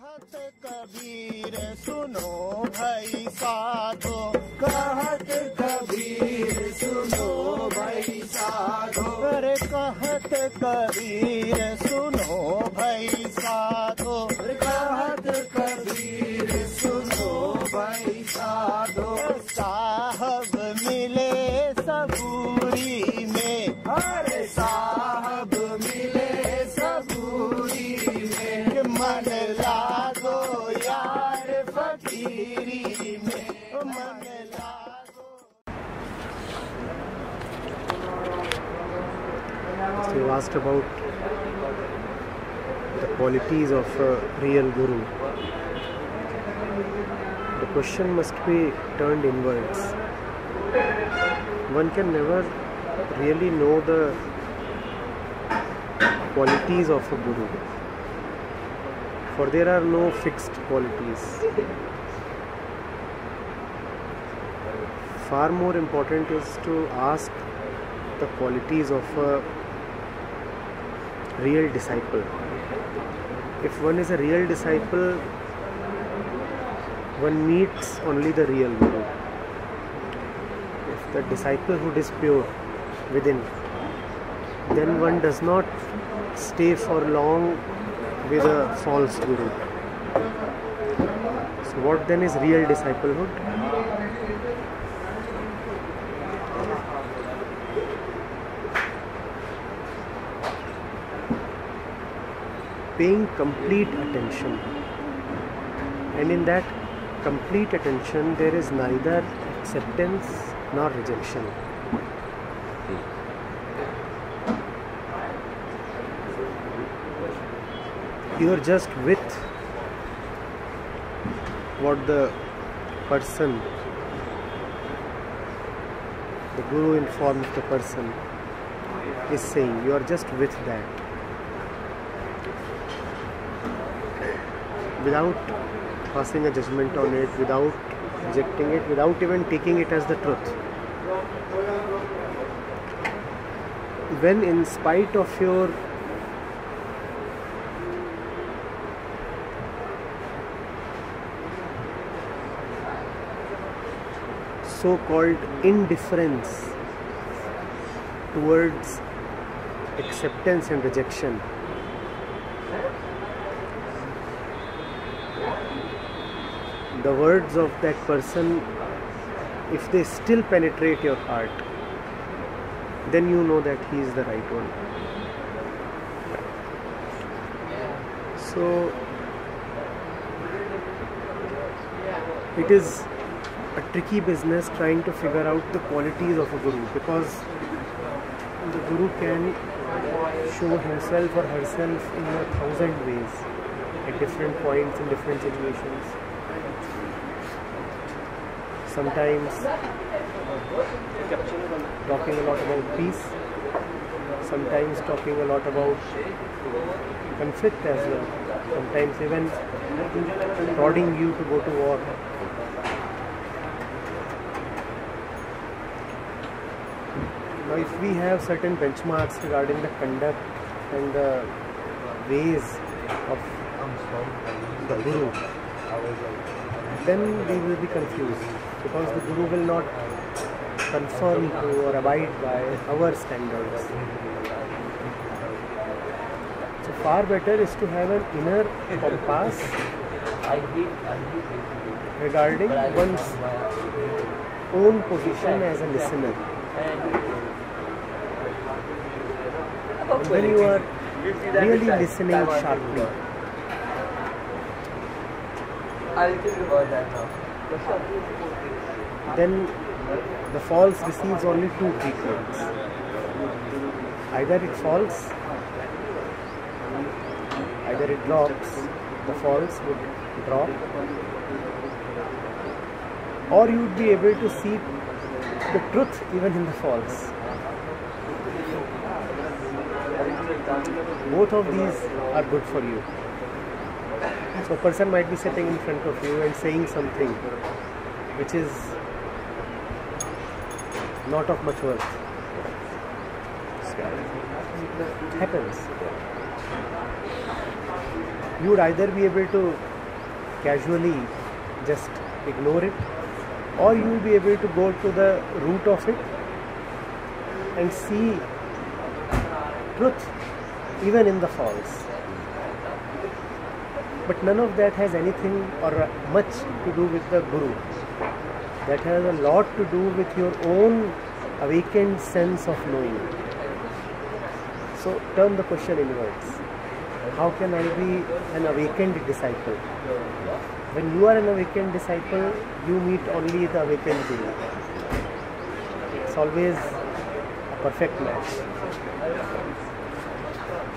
कहत कबीर सुनो भाई साधो, कहत कबीर सुनो भाई साधो, अरे कहत कबीर सुनो भाई साधो, कहत कबीर सुनो भाई साधो। साहब मिले सबूरी में, अरे साहब मिले सबूरी में, मन लागो यार फकीरी में, मन लागो। So you asked about the qualities of a real guru. The question must be turned inwards. One can never really know the qualities of a guru, for there are no fixed qualities. Far more important is to ask the qualities of a real disciple. If one is a real disciple, one meets only the real guru. If the disciplehood is pure within, then one does not stay for long with a false guru. So what then is real disciplehood? Paying complete attention, and in that complete attention there is neither acceptance nor rejection. You are just with what the person, the guru informs the person, is saying. You are just with that, without passing a judgment on it, without rejecting it, without even taking it as the truth. When in spite of your so-called indifference towards acceptance and rejection, the words of that person, if they still penetrate your heart, then you know that he is the right one. So it is a tricky business trying to figure out the qualities of a guru, because the guru can show himself or herself in 1,000 ways at different points in different situations. Sometimes talking a lot about peace, sometimes talking a lot about conflict as well, sometimes even prodding you to go to war. Now, if we have certain benchmarks regarding the conduct and the ways of the guru, then we will be confused, because the guru will not conform to or abide by our standards. So far better is to have an inner compass regarding one's own position as a listener. And when you are really listening sharply, then the false receives only two treatments. Either it falls, either it drops, the false would drop, or you would be able to see the truth even in the false. Both of these are good for you. So a person might be sitting in front of you and saying something which is not of much worth. It happens. You would either be able to casually just ignore it, or you will be able to go to the root of it and see truth even in the false. But none of that has anything or much to do with the Guru. That has a lot to do with your own awakened sense of knowing. So turn the question inwards. How can I be an awakened disciple? When you are an awakened disciple, you meet only the awakened Guru. It's always a perfect match.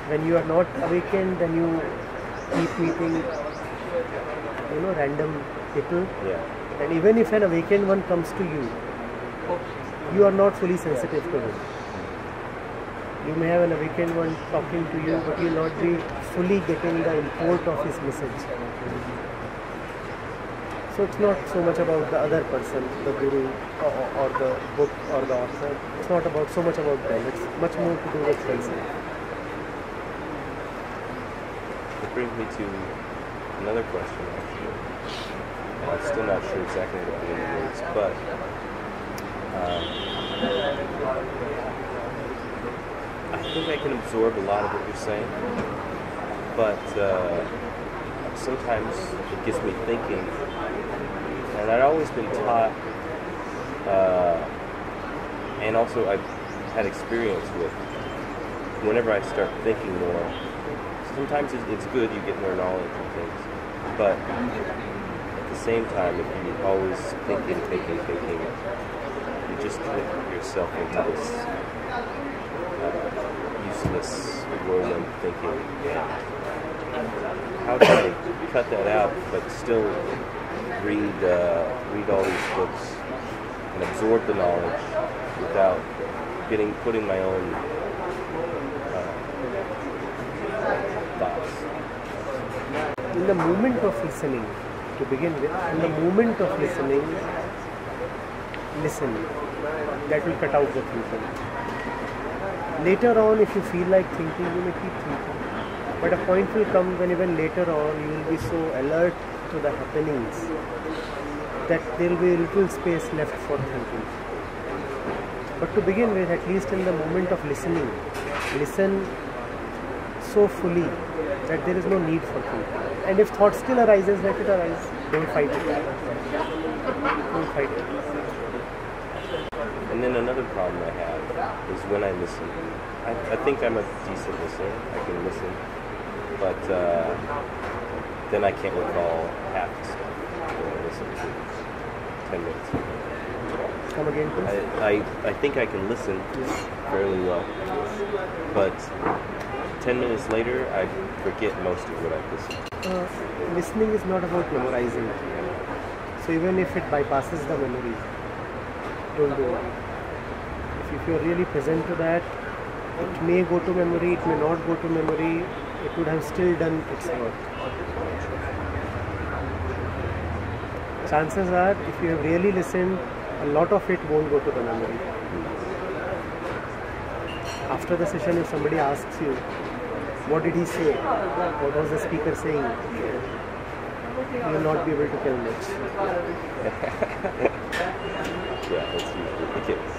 When you are not awakened, then you keep meeting, random people. Yeah. And even if an awakened one comes to you, you are not fully sensitive to him. You may have an awakened one talking to you, but you will not be fully getting the import of his message. So it's not so much about the other person, the Guru or the book or the author. It's not about so much about them. It's much more to do with oneself. It brings me to another question, actually. I'm still not sure exactly what the words, but I think I can absorb a lot of what you're saying, but sometimes it gets me thinking, and I've always been taught, and also I've had experience with, whenever I start thinking more, sometimes it's good, you get more knowledge and things, but at the same time, if you're always thinking, you just put yourself into this useless whirlwind thinking. How do I cut that out, but still read all these books and absorb the knowledge without putting my own thoughts? In the moment of listening, to begin with, in the moment of listening, listen. That will cut out the thinking. Later on, if you feel like thinking, you may keep thinking. But a point will come when even later on, you will be so alert to the happenings that there will be a little space left for thinking. But to begin with, at least in the moment of listening, listen so fully that there is no need for thinking. And if thought still arises, let it arise. Don't fight it. Don't fight it. And then another problem I have is when I listen. I think I'm a decent listener. I can listen. But then I can't recall half the stuff that I listened to 10 minutes ago. Come again, please. I think I can listen fairly well. But 10 minutes later, I forget most of what I've listened to. Listening is not about memorizing. So even if it bypasses the memory, don't do it. If you're really present to that, it may go to memory, it may not go to memory, it would have still done its work. Chances are, if you have really listened, a lot of it won't go to the memory. After the session, if somebody asks you, what did he say? What was the speaker saying? You will not be able to tell much. Yeah, that's usually the case.